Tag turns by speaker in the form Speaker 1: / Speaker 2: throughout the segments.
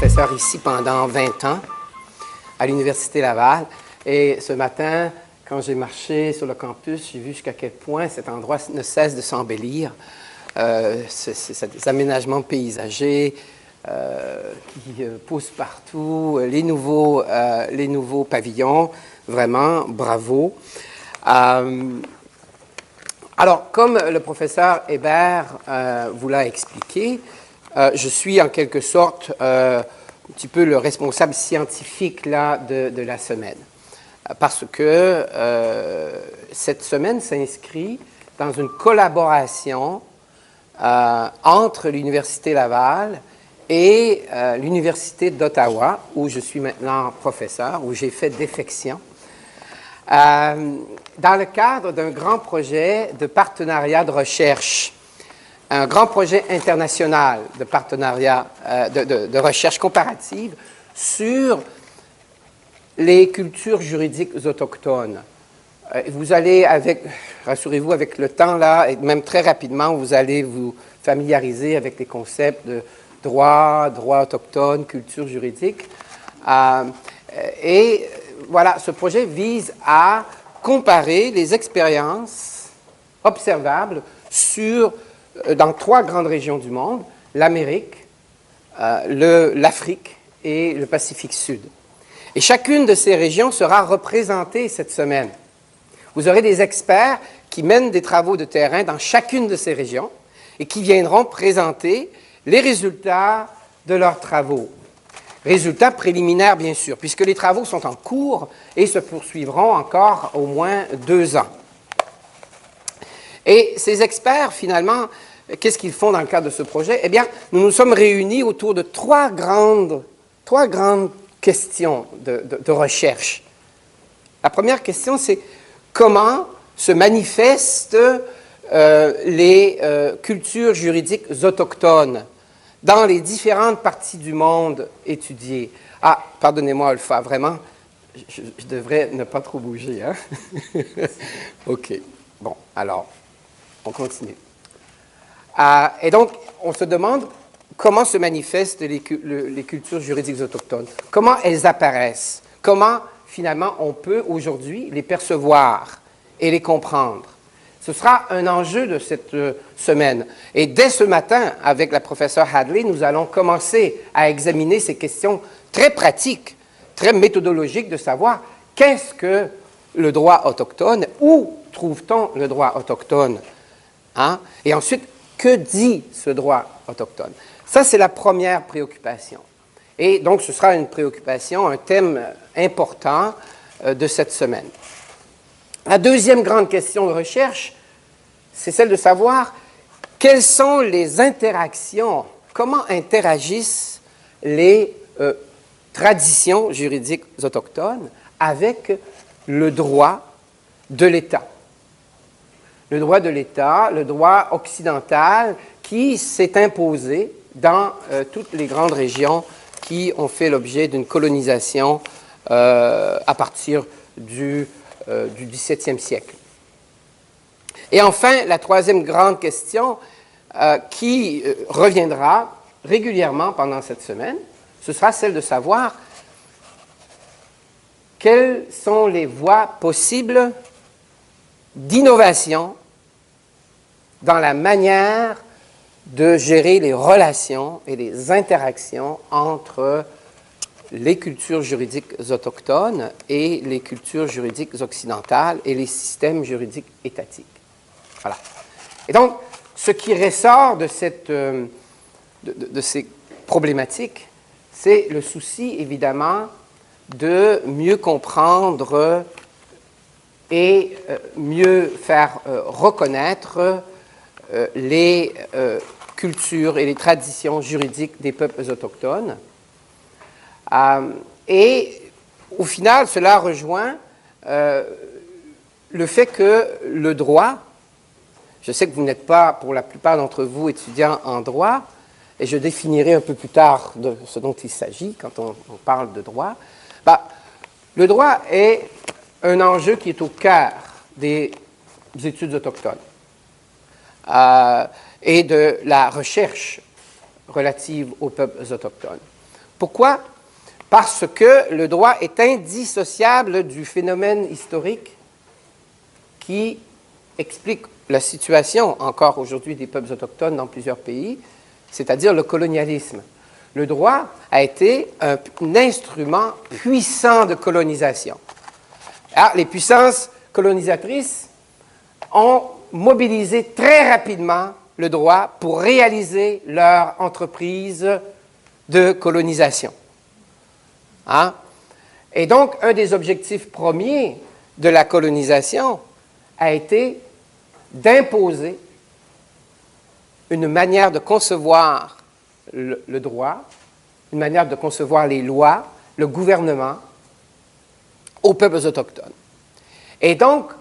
Speaker 1: professeur ici pendant 20 ans à l'Université Laval. Et ce matin, quand j'ai marché sur le campus, j'ai vu jusqu'à quel point cet endroit ne cesse de s'embellir. C'est des aménagements paysagers qui poussent partout, les nouveaux pavillons, vraiment, bravo. Alors, comme le professeur Hébert vous l'a expliqué, je suis en quelque sorte un petit peu le responsable scientifique là, de la semaine. Parce que cette semaine s'inscrit dans une collaboration entre l'Université Laval et l'Université d'Ottawa, où je suis maintenant professeur, où j'ai fait défection, dans le cadre d'un grand projet de partenariat de recherche, un grand projet international de partenariat de recherche comparative sur les cultures juridiques autochtones. Vous allez, rassurez-vous, avec le temps, là, et même très rapidement, vous allez vous familiariser avec les concepts de droit autochtone, culture juridique. Et voilà, ce projet vise à comparer les expériences observables dans 3 grandes régions du monde, l'Amérique, l'Afrique et le Pacifique Sud. Et chacune de ces régions sera représentée cette semaine. Vous aurez des experts qui mènent des travaux de terrain dans chacune de ces régions et qui viendront présenter les résultats de leurs travaux. Résultats préliminaires, bien sûr, puisque les travaux sont en cours et se poursuivront encore au moins 2 ans. Et ces experts, finalement, qu'est-ce qu'ils font dans le cadre de ce projet? Eh bien, nous nous sommes réunis autour de 3 grandes questions de recherche. La première question, c'est comment se manifestent les cultures juridiques autochtones dans les différentes parties du monde étudiées. Ah, pardonnez-moi, Alpha, vraiment, je devrais ne pas trop bouger, hein? OK. Bon, alors, on continue. Et donc, on se demande comment se manifestent les cultures juridiques autochtones, comment elles apparaissent, comment, finalement, on peut aujourd'hui les percevoir et les comprendre. Ce sera un enjeu de cette semaine. Et dès ce matin, avec la professeure Hadley, nous allons commencer à examiner ces questions très pratiques, très méthodologiques, de savoir qu'est-ce que le droit autochtone, où trouve-t-on le droit autochtone, hein? Et ensuite, que dit ce droit autochtone? Ça, c'est la première préoccupation. Et donc, ce sera une préoccupation, un thème important de cette semaine. La deuxième grande question de recherche, c'est celle de savoir quelles sont les interactions, comment interagissent les traditions juridiques autochtones avec le droit de l'État. Le droit de l'État, le droit occidental qui s'est imposé dans toutes les grandes régions qui ont fait l'objet d'une colonisation à partir du XVIIe siècle. Et enfin, la troisième grande question qui reviendra régulièrement pendant cette semaine, ce sera celle de savoir quelles sont les voies possibles d'innovation dans la manière de gérer les relations et les interactions entre les cultures juridiques autochtones et les cultures juridiques occidentales et les systèmes juridiques étatiques. Voilà. Et donc, ce qui ressort de ces problématiques, c'est le souci, évidemment, de mieux comprendre et mieux faire reconnaître les cultures et les traditions juridiques des peuples autochtones. Et au final, cela rejoint le fait que le droit, je sais que vous n'êtes pas, pour la plupart d'entre vous, étudiants en droit, et je définirai un peu plus tard de ce dont il s'agit quand on parle de droit. Le droit est un enjeu qui est au cœur des études autochtones et de la recherche relative aux peuples autochtones. Pourquoi? Parce que le droit est indissociable du phénomène historique qui explique la situation encore aujourd'hui des peuples autochtones dans plusieurs pays, c'est-à-dire le colonialisme. Le droit a été un instrument puissant de colonisation. Alors, les puissances colonisatrices ont mobilisé très rapidement le droit pour réaliser leur entreprise de colonisation. Hein? Et donc, un des objectifs premiers de la colonisation a été d'imposer une manière de concevoir le droit, une manière de concevoir les lois, le gouvernement aux peuples autochtones. Et donc,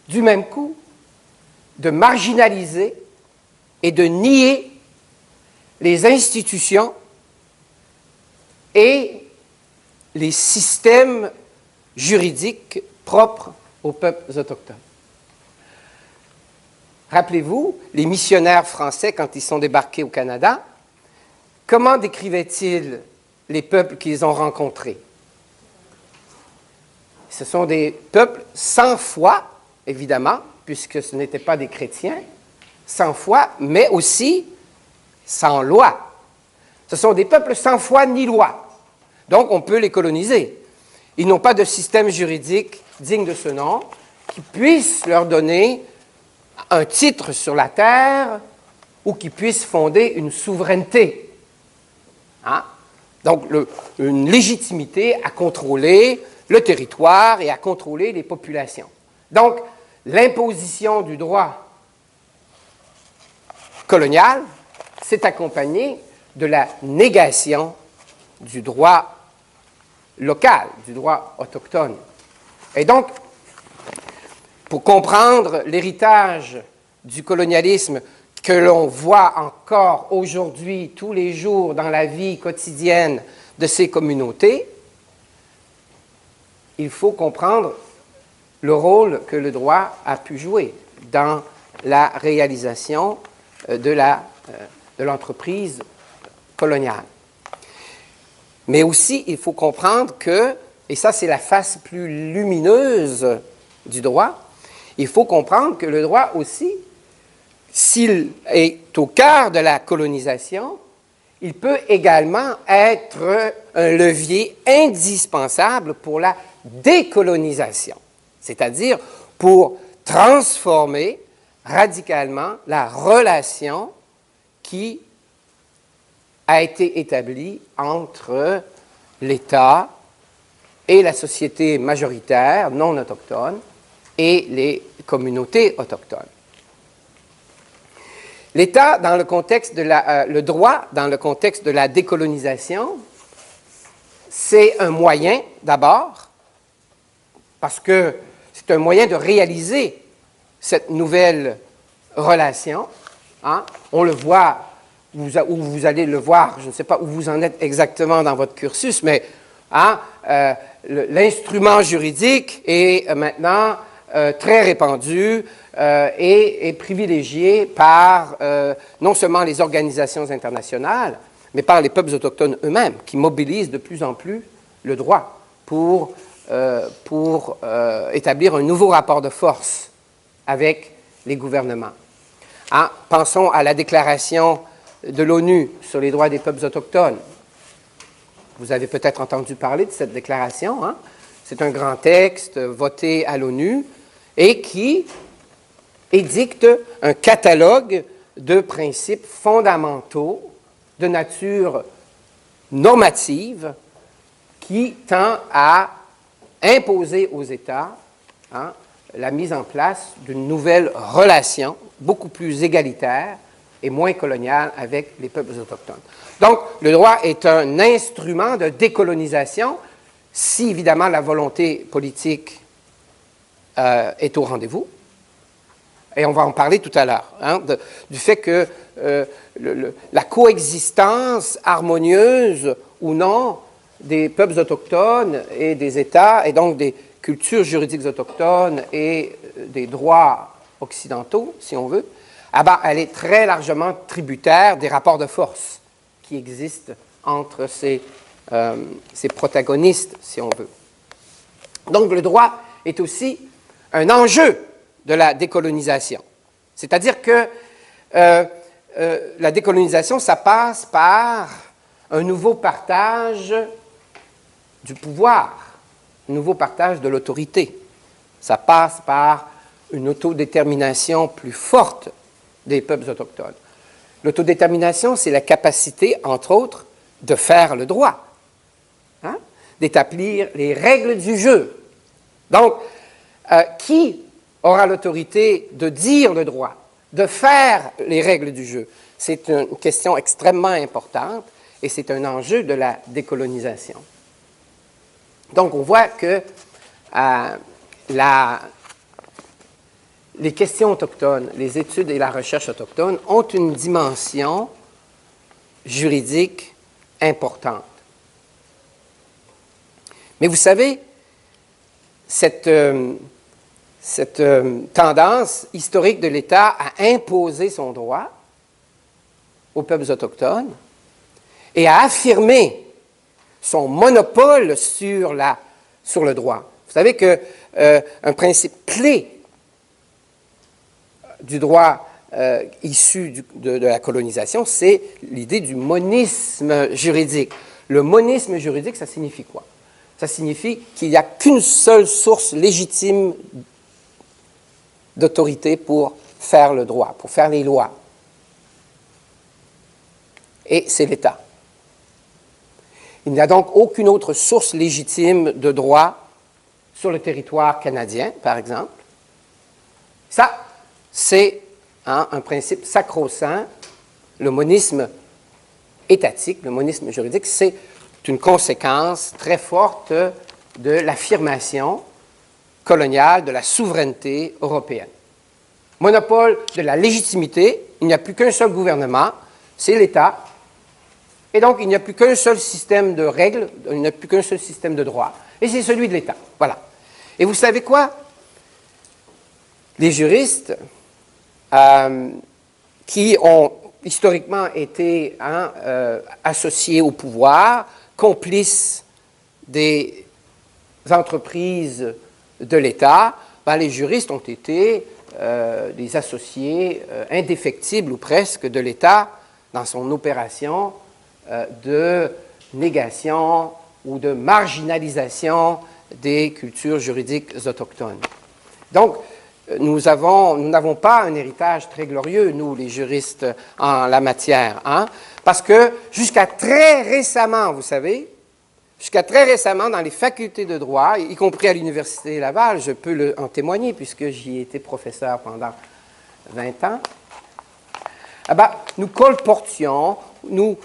Speaker 1: du même coup, de marginaliser et de nier les institutions et les systèmes juridiques propres aux peuples autochtones. Rappelez-vous, les missionnaires français, quand ils sont débarqués au Canada, comment décrivaient-ils les peuples qu'ils ont rencontrés? Ce sont des peuples sans foi, évidemment, puisque ce n'étaient pas des chrétiens, sans foi, mais aussi sans loi. Ce sont des peuples sans foi ni loi. Donc, on peut les coloniser. Ils n'ont pas de système juridique digne de ce nom qui puisse leur donner un titre sur la terre ou qui puisse fonder une souveraineté. Hein? Donc, une légitimité à contrôler le territoire et à contrôler les populations. Donc, l'imposition du droit colonial s'est accompagnée de la négation du droit local, du droit autochtone. Et donc, pour comprendre l'héritage du colonialisme que l'on voit encore aujourd'hui, tous les jours, dans la vie quotidienne de ces communautés, il faut comprendre le rôle que le droit a pu jouer dans la réalisation de l'entreprise coloniale. Mais aussi, il faut comprendre que, et ça c'est la face plus lumineuse du droit, il faut comprendre que le droit aussi, s'il est au cœur de la colonisation, il peut également être un levier indispensable pour la décolonisation, c'est-à-dire pour transformer radicalement la relation qui a été établie entre l'État et la société majoritaire non autochtone et les communautés autochtones. L'État, dans le contexte de le droit, dans le contexte de la décolonisation, c'est un moyen, d'abord, parce que c'est un moyen de réaliser cette nouvelle relation. Hein? On le voit, où vous allez le voir, je ne sais pas où vous en êtes exactement dans votre cursus, mais hein, l'instrument juridique est maintenant très répandu et privilégié par non seulement les organisations internationales, mais par les peuples autochtones eux-mêmes, qui mobilisent de plus en plus le droit pour établir un nouveau rapport de force avec les gouvernements. Hein? Pensons à la déclaration de l'ONU sur les droits des peuples autochtones. Vous avez peut-être entendu parler de cette déclaration. Hein? C'est un grand texte voté à l'ONU et qui édicte un catalogue de principes fondamentaux de nature normative qui tend à imposer aux États hein, la mise en place d'une nouvelle relation beaucoup plus égalitaire et moins coloniale avec les peuples autochtones. Donc, le droit est un instrument de décolonisation si, évidemment, la volonté politique est au rendez-vous. Et on va en parler tout à l'heure, hein, du fait que la coexistence harmonieuse ou non des peuples autochtones et des États, et donc des cultures juridiques autochtones et des droits occidentaux, si on veut, ah ben, elle est très largement tributaire des rapports de force qui existent entre ces ses protagonistes, si on veut. Donc, le droit est aussi un enjeu de la décolonisation. C'est-à-dire que la décolonisation, ça passe par un nouveau partage du pouvoir, un nouveau partage de l'autorité. Ça passe par une autodétermination plus forte des peuples autochtones. L'autodétermination, c'est la capacité, entre autres, de faire le droit, hein? D'établir les règles du jeu. Donc, qui aura l'autorité de dire le droit, de faire les règles du jeu? C'est une question extrêmement importante et c'est un enjeu de la décolonisation. Donc, on voit que les questions autochtones, les études et la recherche autochtone ont une dimension juridique importante. Mais vous savez, cette tendance historique de l'État à imposer son droit aux peuples autochtones et à affirmer son monopole sur le droit. Vous savez qu'un principe clé du droit issu de la colonisation, c'est l'idée du monisme juridique. Le monisme juridique, ça signifie quoi? Ça signifie qu'il n'y a qu'une seule source légitime d'autorité pour faire le droit, pour faire les lois. Et c'est l'État. Il n'y a donc aucune autre source légitime de droit sur le territoire canadien, par exemple. Ça, c'est un principe sacro-saint. Le monisme étatique, le monisme juridique, c'est une conséquence très forte de l'affirmation coloniale de la souveraineté européenne. Monopole de la légitimité, il n'y a plus qu'un seul gouvernement, c'est l'État. Et donc, il n'y a plus qu'un seul système de règles, il n'y a plus qu'un seul système de droit, et c'est celui de l'État. Voilà. Et vous savez quoi? Les juristes qui ont historiquement été associés au pouvoir, complices des entreprises de l'État, les juristes ont été des associés indéfectibles ou presque de l'État dans son opération de négation ou de marginalisation des cultures juridiques autochtones. Donc, nous n'avons pas un héritage très glorieux, nous, les juristes, en la matière, hein? Parce que jusqu'à très récemment, vous savez, jusqu'à très récemment, dans les facultés de droit, y compris à l'Université Laval, je peux en témoigner puisque j'y ai été professeur pendant 20 ans, nous colportions, nous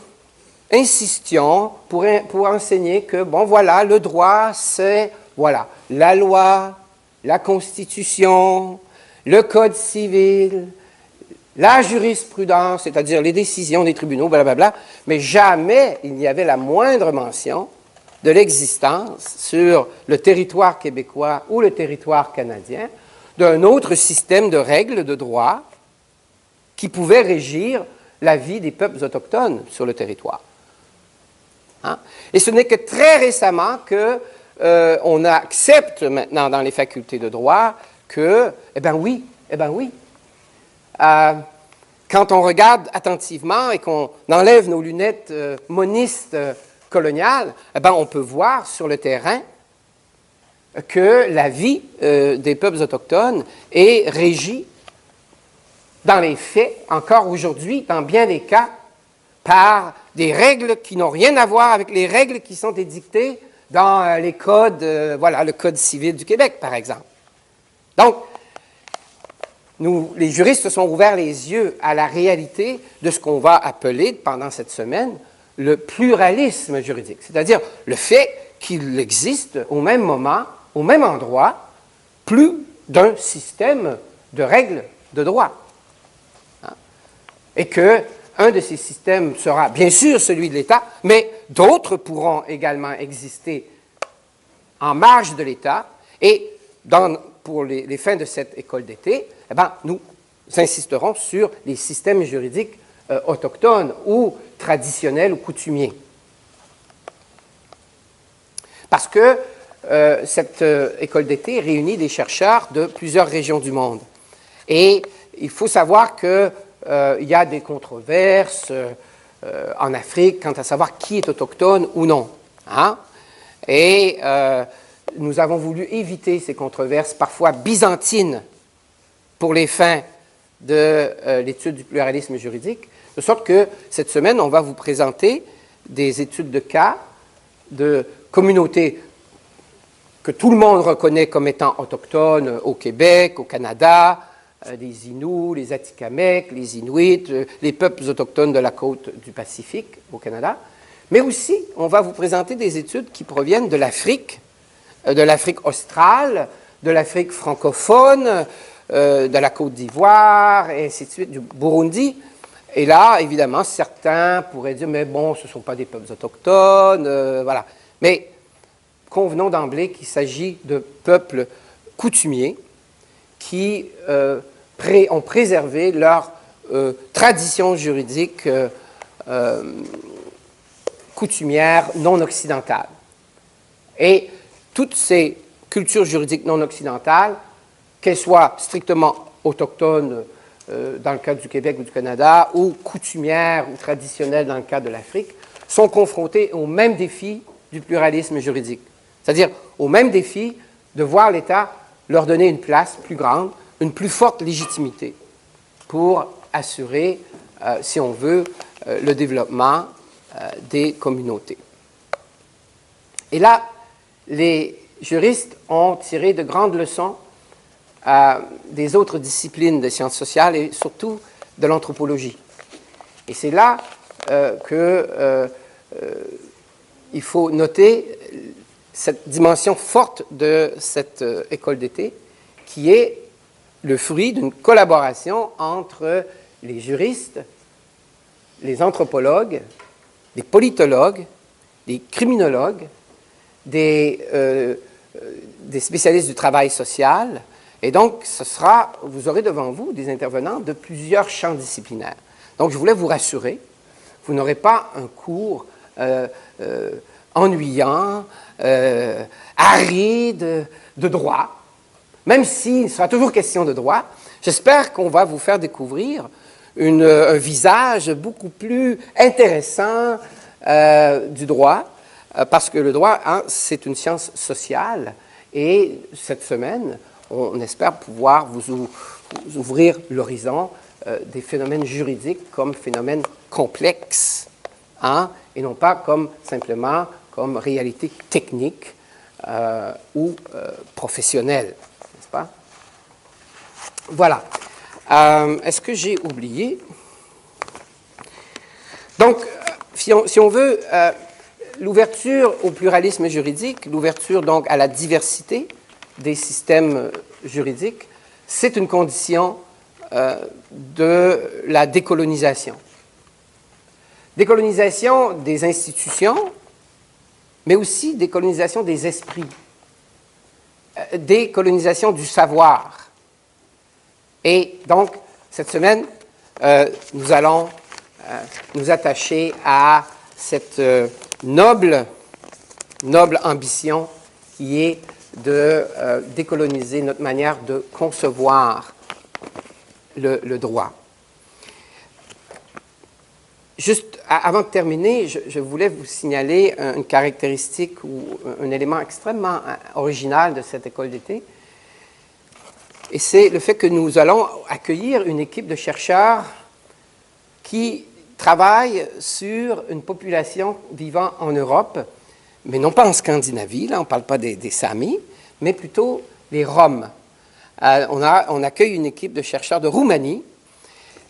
Speaker 1: insistions pour enseigner que, bon, voilà, le droit, c'est, voilà, la loi, la Constitution, le Code civil, la jurisprudence, c'est-à-dire les décisions des tribunaux, blablabla, mais jamais il n'y avait la moindre mention de l'existence sur le territoire québécois ou le territoire canadien d'un autre système de règles de droit qui pouvait régir la vie des peuples autochtones sur le territoire. Hein? Et ce n'est que très récemment qu'on accepte maintenant dans les facultés de droit que, oui, quand on regarde attentivement et qu'on enlève nos lunettes monistes coloniales, on peut voir sur le terrain que la vie des peuples autochtones est régie dans les faits, encore aujourd'hui, dans bien des cas, par des règles qui n'ont rien à voir avec les règles qui sont édictées dans les codes, le Code civil du Québec, par exemple. Donc, les juristes se sont ouverts les yeux à la réalité de ce qu'on va appeler, pendant cette semaine, le pluralisme juridique, c'est-à-dire le fait qu'il existe au même moment, au même endroit, plus d'un système de règles de droit. Hein? Et qu'un de ces systèmes sera bien sûr celui de l'État, mais d'autres pourront également exister en marge de l'État. Et pour les fins de cette école d'été, nous insisterons sur les systèmes juridiques autochtones ou traditionnels ou coutumiers. Parce que cette école d'été réunit des chercheurs de plusieurs régions du monde. Et il faut savoir qu'il y a des controverses en Afrique quant à savoir qui est autochtone ou non. Hein? Et nous avons voulu éviter ces controverses, parfois byzantines, pour les fins de l'étude du pluralisme juridique, de sorte que cette semaine, on va vous présenter des études de cas de communautés que tout le monde reconnaît comme étant autochtones au Québec, au Canada, les Inuits, les Atikamekw, les Inuits, les peuples autochtones de la côte du Pacifique au Canada. Mais aussi, on va vous présenter des études qui proviennent de l'Afrique australe, de l'Afrique francophone, de la Côte d'Ivoire, et ainsi de suite, du Burundi. Et là, évidemment, certains pourraient dire, mais bon, ce ne sont pas des peuples autochtones, voilà. Mais convenons d'emblée qu'il s'agit de peuples coutumiers qui ont préservé leur tradition juridique coutumière non occidentale. Et toutes ces cultures juridiques non occidentales, qu'elles soient strictement autochtones dans le cas du Québec ou du Canada, ou coutumières ou traditionnelles dans le cas de l'Afrique, sont confrontées au même défi du pluralisme juridique. C'est-à-dire au même défi de voir l'État leur donner une place plus grande, une plus forte légitimité pour assurer, si on veut, le développement des communautés. Et là, les juristes ont tiré de grandes leçons des autres disciplines des sciences sociales et surtout de l'anthropologie. Et c'est là qu'il faut noter cette dimension forte de cette école d'été qui est le fruit d'une collaboration entre les juristes, les anthropologues, les politologues, les criminologues, des spécialistes du travail social. Et donc, vous aurez devant vous des intervenants de plusieurs champs disciplinaires. Donc, je voulais vous rassurer, vous n'aurez pas un cours ennuyant, aride de droit, même s'il sera toujours question de droit. J'espère qu'on va vous faire découvrir un visage beaucoup plus intéressant du droit, parce que le droit, hein, c'est une science sociale, et cette semaine, on espère pouvoir vous ouvrir l'horizon des phénomènes juridiques comme phénomènes complexes, hein, et non pas simplement comme réalité technique ou professionnelle, n'est-ce pas? Voilà. Est-ce que j'ai oublié? Donc, si on veut, l'ouverture au pluralisme juridique, l'ouverture donc à la diversité des systèmes juridiques, c'est une condition de la décolonisation. Décolonisation des institutions, mais aussi décolonisation des esprits, décolonisation du savoir. Et donc, cette semaine, nous allons nous attacher à cette noble ambition qui est de décoloniser notre manière de concevoir le droit. Juste avant de terminer, je voulais vous signaler une caractéristique ou un élément extrêmement original de cette école d'été. Et c'est le fait que nous allons accueillir une équipe de chercheurs qui travaillent sur une population vivant en Europe, mais non pas en Scandinavie, là on ne parle pas des Samis, mais plutôt les Roms. On accueille une équipe de chercheurs de Roumanie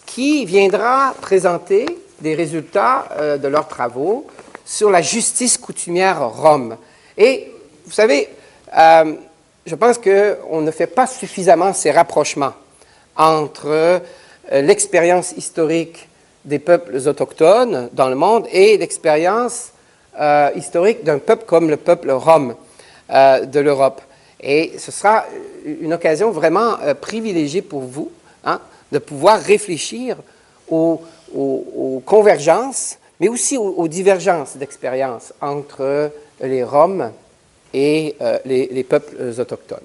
Speaker 1: qui viendra présenter des résultats de leurs travaux sur la justice coutumière rome. Et vous savez, je pense qu'on ne fait pas suffisamment ces rapprochements entre l'expérience historique des peuples autochtones dans le monde et l'expérience historique d'un peuple comme le peuple rome de l'Europe. Et ce sera une occasion vraiment privilégiée pour vous, hein, de pouvoir réfléchir aux convergences, mais aussi aux divergences d'expérience entre les Roms et les peuples autochtones.